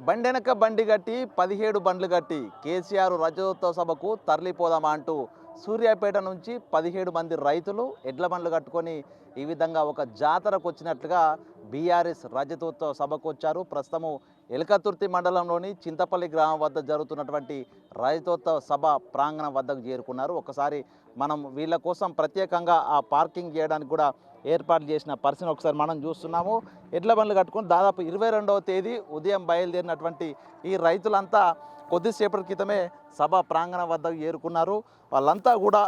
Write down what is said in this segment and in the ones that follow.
బండెనక బండి గట్టి 17 బండ్లు గట్టి కేసీఆర్ రజతోత్సవ సభకు తరలిపోదామా అంటూ సూర్యాపేట నుంచి 17 మంది రైతులు ఎడ్ల బండ్లు కట్టుకొని ఈ విధంగా ఒక జాతరకు వచ్చినట్లుగా బీఆర్ఎస్ రజతోత్సవ సభకు వచ్చారు. ప్రస్తుతము ఎలకతుర్తి మండలంలోని చింతపల్లి గ్రామం వద్ద జరుగుతున్నటువంటి రజతోత్సవ సభ ప్రాంగణం వద్దకు చేరుకున్నారు. ఒకసారి మనం వీళ్ళ కోసం ప్రత్యేకంగా ఆ పార్కింగ్ చేయడానికి కూడా ఏర్పాటు చేసిన పరిస్థితిని ఒకసారి మనం చూస్తున్నాము. ఎడ్ల బండ్లు కట్టుకొని దాదాపు 22వ తేదీ ఉదయం బయలుదేరినటువంటి ఈ రైతులంతా కొద్దిసేపటి క్రితమే సభ ప్రాంగణం వద్దకు చేరుకున్నారు. వాళ్ళంతా కూడా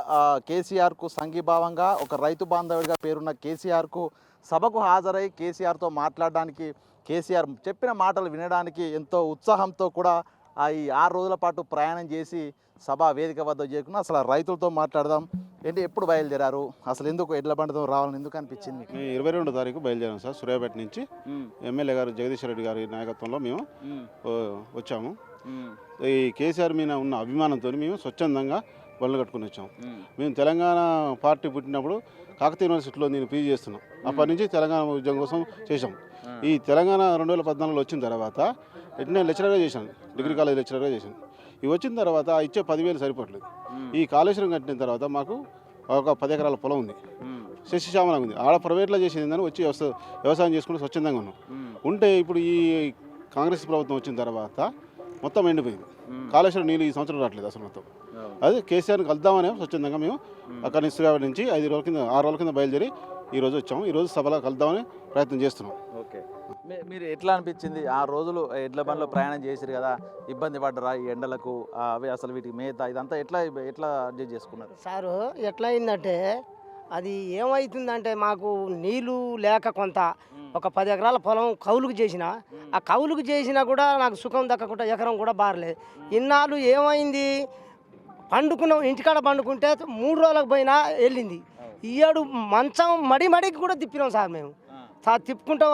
కేసీఆర్కు సంఘీభావంగా ఒక రైతు బాంధవుడిగా పేరున్న కేసీఆర్కు సభకు హాజరై కేసీఆర్తో మాట్లాడడానికి, కేసీఆర్ చెప్పిన మాటలు వినడానికి ఎంతో ఉత్సాహంతో కూడా ఈ 6 రోజుల పాటు ప్రయాణం చేసి సభ వేదిక వద్ద చేరుకున్నా. అసలు రైతులతో మాట్లాడదాం. ఏంటి, ఎప్పుడు బయలుదేరారు, అసలు ఎందుకు ఎడ్ల బండితో రావాలని ఎందుకు అనిపించింది? 22వ తారీఖు బయలుదేరాం సార్. సూర్యాపేట నుంచి ఎమ్మెల్యే గారు జగదీశ్వర్ రెడ్డి గారి నాయకత్వంలో మేము వచ్చాము. ఈ కేసీఆర్ మీద ఉన్న అభిమానంతో మేము స్వచ్ఛందంగా బండ్లు కట్టుకుని వచ్చాము. మేము తెలంగాణ పార్టీ పుట్టినప్పుడు కాకతీయ యూనివర్సిటీలో నేను పీజీ చేస్తున్నాం. అప్పటి నుంచి తెలంగాణ ఉద్యమం కోసం చేశాం. ఈ తెలంగాణ 2014లో వచ్చిన తర్వాత నేను లెక్చరర్గా చేశాను, డిగ్రీ కాలేజ్ లెక్చరర్గా చేశాను. ఇవి వచ్చిన తర్వాత ఇచ్చే 10,000 సరిపోవట్లేదు. ఈ కాళేశ్వరం కట్టిన తర్వాత మాకు ఒక 10 ఎకరాల పొలం ఉంది, శశిశ్యామలంగా ఉంది. ఆడ ప్రైవేట్లో చేసేది వచ్చి వ్యవసాయం చేసుకుంటూ స్వచ్ఛందంగా ఉన్నాం. ఉంటే ఇప్పుడు ఈ కాంగ్రెస్ ప్రభుత్వం వచ్చిన తర్వాత మొత్తం ఎండిపోయింది. కాళేశ్వరం నీళ్ళు ఈ సంవత్సరం రావట్లేదు అసలు మొత్తం. అదే కేసీఆర్ని కలుద్దామనే స్వచ్ఛందంగా మేము అక్కడి నుంచి సూర్యాపేట నుంచి 6 రోజుల కింద బయలుదేరి ఈరోజు వచ్చాము. ఈరోజు సభలో కలుద్దామని ప్రయత్నం చేస్తున్నాం. ఓకే, మీరు ఎట్లా అనిపించింది? 6 రోజులు ఎడ్ల బండ్లో ప్రయాణం చేశారు కదా, ఇబ్బంది పడ్డరా ఈ ఎండలకు? అవి అసలు వీటికి మేత ఇదంతా ఎట్లా అడ్జస్ట్ చేసుకున్నారు సారు? ఎట్లా అయిందంటే అది ఏమవుతుందంటే మాకు నీళ్ళు లేక కొంత ఒక 10 ఎకరాల పొలం కౌలుకు చేసిన, ఆ కౌలుకు చేసినా కూడా నాకు సుఖం దక్కకుండా ఎకరం కూడా బారలేదు. ఇన్నాళ్ళు ఏమైంది, పండుకున్నాం, ఇంటికాడ పండుకుంటే 3 రోజులకు పోయినా వెళ్ళింది. ఈయాడు మంచం మడికి కూడా తిప్పినాం సార్. మేము తిప్పుకుంటా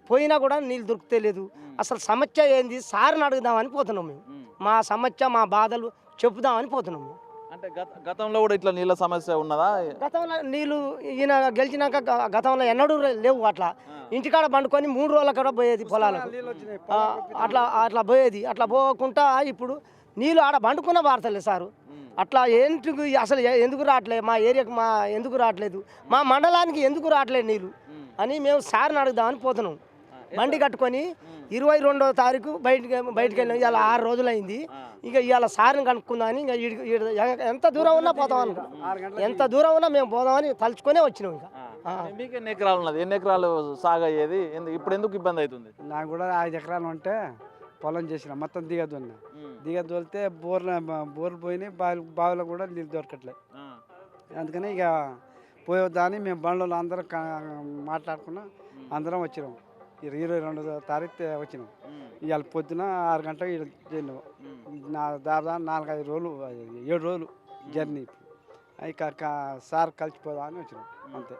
పోయినా కూడా నీళ్ళు దొరికితే లేదు. అసలు సమస్య ఏంది సార్ని అడుగుదామని పోతున్నాం. మేము మా సమస్య, మా బాధలు చెప్పుదామని పోతున్నాం. అంటే గతంలో కూడా ఇట్లా నీళ్ళ సమస్య ఉన్నదా? గతంలో నీళ్ళు ఈయన గెలిచినాక గతంలో ఎన్నడూ లేవు. అట్లా ఇంటికాడ పండుకొని 3 రోజుల కూడా పోయేది పొలాలకు. అట్లా పోయేది. అట్లా పోకుండా ఇప్పుడు నీళ్ళు ఆడ పండుకున్న వార్తలేదు సారు. అట్లా ఏంటి అసలు ఎందుకు రావట్లేదు మా ఏరియాకు, మా ఎందుకు రావట్లేదు, మా మండలానికి ఎందుకు రావట్లేదు నీళ్ళు అని మేము సార్ని అడుగుదామని పోతున్నాం. బండి కట్టుకొని 22వ తారీఖు బయటికి వెళ్ళాం. ఇవాళ 6 రోజులు అయింది. ఇక ఇవాళ సార్ని కనుక్కుందామని ఇంకా ఎంత దూరం ఉన్నా పోతాం అనుకో, ఎంత దూరం ఉన్నా మేము పోదామని తలుచుకొనే వచ్చినాం. ఇంకా మీకు ఎన్ని ఎకరాలు ఉన్నది? ఎన్ని ఎకరాలు సాగు అయ్యేది? ఇప్పుడు ఎందుకు ఇబ్బంది అవుతుంది? నాకు కూడా 5 ఎకరాలు ఉంటే పొలం చేసిన మొత్తం దిగదోలితే బోర్లు పోయినాయి, బావిలో కూడా నీళ్ళు దొరకట్లేదు. అందుకని ఇక పోయేదాన్ని మేము బండ్లలో అందరం మాట్లాడుకున్నాం, అందరం వచ్చినాం. 22వ తారీఖు వచ్చినాం. ఇవాళ పొద్దున 6 గంటలకు వెళ్ళాము. దాదాపు 4-5 రోజులు, 7 రోజులు జర్నీ. ఇక సార్ కలిసిపోదామని వచ్చినాం అంతే.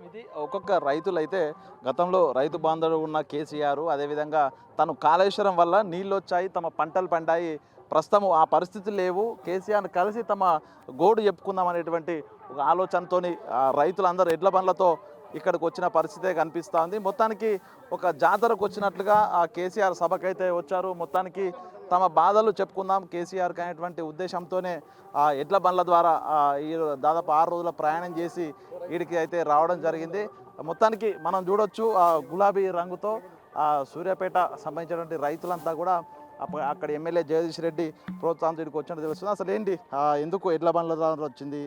ఇది ఒక్కొక్క రైతులు అయితే గతంలో రైతు బాంధవుడు ఉన్న కేసీఆర్, అదేవిధంగా తను కాళేశ్వరం వల్ల నీళ్ళు వచ్చాయి, తమ పంటలు పండాయి, ప్రస్తుతం ఆ పరిస్థితులు లేవు, కేసీఆర్ని కలిసి తమ గోడు చెప్పుకుందాం అనేటువంటి ఒక ఆలోచనతోని రైతులందరూ ఎడ్ల బండ్లతో ఇక్కడికి వచ్చిన పరిస్థితే కనిపిస్తూ ఉంది. మొత్తానికి ఒక జాతరకు వచ్చినట్లుగా ఆ కేసీఆర్ సభకైతే వచ్చారు. మొత్తానికి తమ బాధలు చెప్పుకుందాం కేసీఆర్కి అనేటువంటి ఉద్దేశంతోనే ఆ ఎడ్ల బండ్ల ద్వారా ఈ దాదాపు 6 రోజుల ప్రయాణం చేసి వీడికి అయితే రావడం జరిగింది. మొత్తానికి మనం చూడొచ్చు ఆ గులాబీ రంగుతో సూర్యాపేట సంబంధించినటువంటి రైతులంతా కూడా అక్కడ ఎమ్మెల్యే జగదీష్ రెడ్డి ప్రోత్సాహంతో ఇక్కడికి వచ్చినట్టు తెలుస్తుంది. అసలు ఏంటి, ఎందుకు ఎడ్ల బండ్ల ద్వారా వచ్చింది?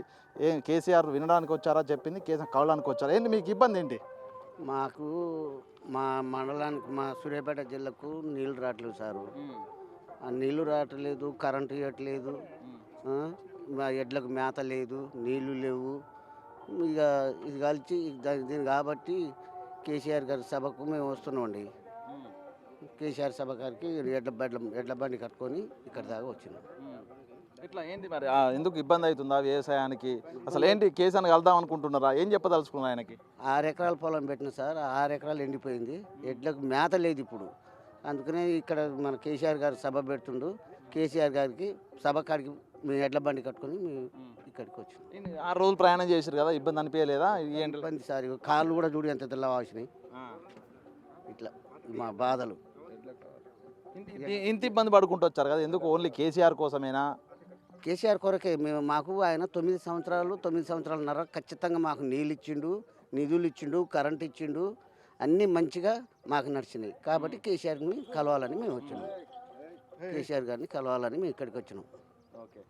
కేసీఆర్ వినడానికి వచ్చారా చెప్పింది, కేసీఆర్ కవడానికి వచ్చారా? ఏంటి మీకు ఇబ్బంది ఏంటి? మాకు మా మండలానికి, మా సూర్యాపేట జిల్లాకు నీళ్ళు రావట్లేదు సారు. ఆ నీళ్ళు రావట్లేదు, కరెంటు ఇవ్వట్లేదు, మా ఎడ్లకు మేత లేదు, నీళ్లు లేవు. ఇక ఇది కలిసి దీని కాబట్టి కేసీఆర్ గారి సభకు మేము వస్తున్నామండి. కేసీఆర్ సభ గారికి ఎడ్ల బండి కట్టుకొని ఇక్కడ దాకా వచ్చినాం. ఇట్లా ఏంటి మరి, ఎందుకు ఇబ్బంది అవుతుందా వ్యవసాయానికి? అసలు ఏంటి, కేసీఆర్ని కలుద్దాం అనుకుంటున్నారా? ఏం చెప్పదలుచుకున్నారు ఆయనకి? 6 ఎకరాల పొలం పెట్టిన సార్, 6 ఎకరాలు ఎండిపోయింది, ఎడ్లకు మేత లేదు ఇప్పుడు. అందుకనే ఇక్కడ మన కేసీఆర్ గారు సభ పెడుతుండు. కేసీఆర్ గారికి సభ కాడికి మేము ఎడ్ల బండి కట్టుకొని మేము ఇక్కడికి వచ్చినాం. 6 రోజులు ప్రయాణం చేశారు కదా, ఇబ్బంది అనిపించలేదా? ఇబ్బంది సార్, కాళ్ళు కూడా చూడు ఎంత తెల్ల వాసినాయి. ఇట్లా మా బాధలు. ఇంత ఇబ్బంది పడుకుంటూ వచ్చారు కదా, ఎందుకు ఓన్లీ కేసీఆర్ కోసమేనా? కేసీఆర్ కొరకే మాకు ఆయన 9 సంవత్సరాలున్నర ఖచ్చితంగా మాకు నీళ్ళు ఇచ్చిండు, నిధులు ఇచ్చిండు, కరెంట్ ఇచ్చిండు, అన్నీ మంచిగా మాకు నడిచినాయి. కాబట్టి కేసీఆర్ని కలవాలని మేము వచ్చినాం. కేసీఆర్ గారిని కలవాలని మేము ఇక్కడికి వచ్చినాం. ఓకే,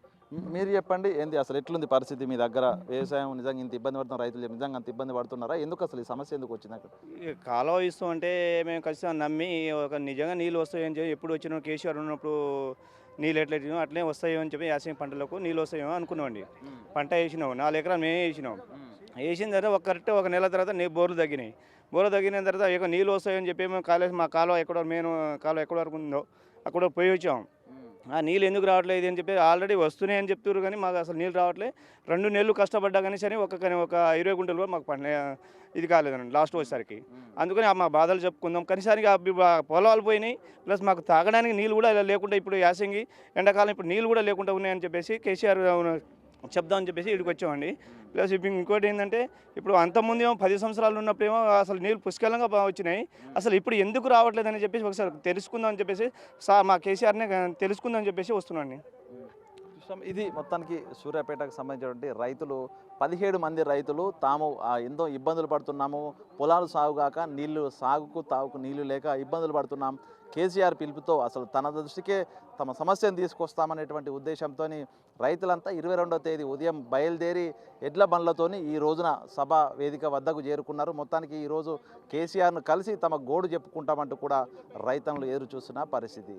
మీరు చెప్పండి, ఏంది అసలు ఎట్లుంది పరిస్థితి మీ దగ్గర? వ్యవసాయం నిజంగా ఇంత ఇబ్బంది పడుతున్న రైతులు నిజంగా అంత ఇబ్బంది పడుతున్నారా? ఎందుకు అసలు ఈ సమస్య ఎందుకు వచ్చింది అక్కడ? ఈ కాలువ ఇస్తూ అంటే మేము ఖచ్చితంగా నమ్మి ఒక నిజంగా నీళ్ళు వస్తాయని చెప్పి ఎప్పుడు వచ్చినా కేసీఆర్ ఉన్నప్పుడు నీళ్ళు ఎట్లా ఇచ్చినాం అట్లే వస్తాయో అని చెప్పి యాసంగి పంటలకు నీళ్ళు వస్తాయేమో అనుకున్నామండి. పంట వేసినాం, 4 ఎకరాలు మేమే వేసినాం. వేసిన తర్వాత కరెక్ట్ ఒక నెల తర్వాత బోర్లు తగ్గినాయి. బోర్లు తగ్గిన తర్వాత ఇక నీళ్ళు వస్తాయని చెప్పి మేము మా కాలువ ఎక్కడ మెయిన్ కాలువ ఎక్కడి వరకు ఉందో అక్కడ పోయి వచ్చాం. ఆ నీళ్ళు ఎందుకు రావట్లేదు అని చెప్పి ఆల్రెడీ వస్తున్నాయి అని చెప్తారు, కానీ మాకు అసలు నీళ్ళు రావట్లేదు. 2 నెలలు కష్టపడ్డా కానీ సరే ఒక 20 గుంటలు కూడా మాకు పంట ఇది కాలేదండి లాస్ట్ వచ్చేసరికి. అందుకని మా బాధలు చెప్పుకుందాం. కనీసానికి పొలాలు పోయినాయి, ప్లస్ మాకు తాగడానికి నీళ్ళు కూడా ఇలా లేకుండా ఇప్పుడు యాసంగి ఎండాకాలం ఇప్పుడు నీళ్ళు కూడా లేకుండా ఉన్నాయని చెప్పేసి కేసీఆర్ చెప్దామని చెప్పేసి ఇక్కడికి వచ్చామండి. ప్లస్ ఇప్పుడు ఇంకోటి ఏంటంటే ఇప్పుడు అంతకుముందు ఏమో 10 సంవత్సరాలు ఉన్నప్పుడేమో అసలు నీళ్ళు పుష్కలంగా వచ్చినాయి, అసలు ఇప్పుడు ఎందుకు రావట్లేదని చెప్పేసి ఒకసారి తెలుసుకుందామని చెప్పేసి మా కేసీఆర్ని తెలుసుకుందామని చెప్పేసి వస్తున్నాండి. ఇది మొత్తానికి సూర్యాపేటకు సంబంధించినటువంటి రైతులు 17 మంది రైతులు తాము ఎంతో ఇబ్బందులు పడుతున్నాము, పొలాలు సాగు కాక నీళ్లు సాగుకు తాగుకు నీళ్లు లేక ఇబ్బందులు పడుతున్నాం, కేసీఆర్ పిలుపుతో అసలు తన దృష్టికే తమ సమస్యను తీసుకొస్తామనేటువంటి ఉద్దేశంతో రైతులంతా 22వ తేదీ ఉదయం బయలుదేరి ఎడ్ల బండ్లతోని ఈ రోజున సభ వేదిక వద్దకు చేరుకున్నారు. మొత్తానికి ఈరోజు కేసీఆర్ను కలిసి తమ గోడు చెప్పుకుంటామంటూ కూడా రైతన్నులు ఎదురు చూస్తున్న పరిస్థితి.